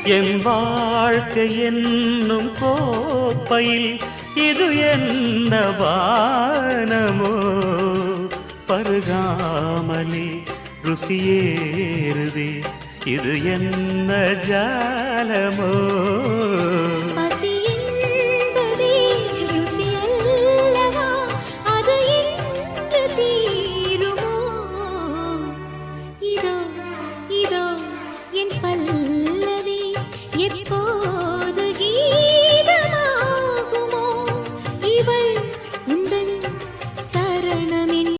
என் வாழ்க்கை என்னும் கோப்பையில் இது என்ன பானமோ பருகாமலே ருசியேறுதே இது என்ன ஜாலமோ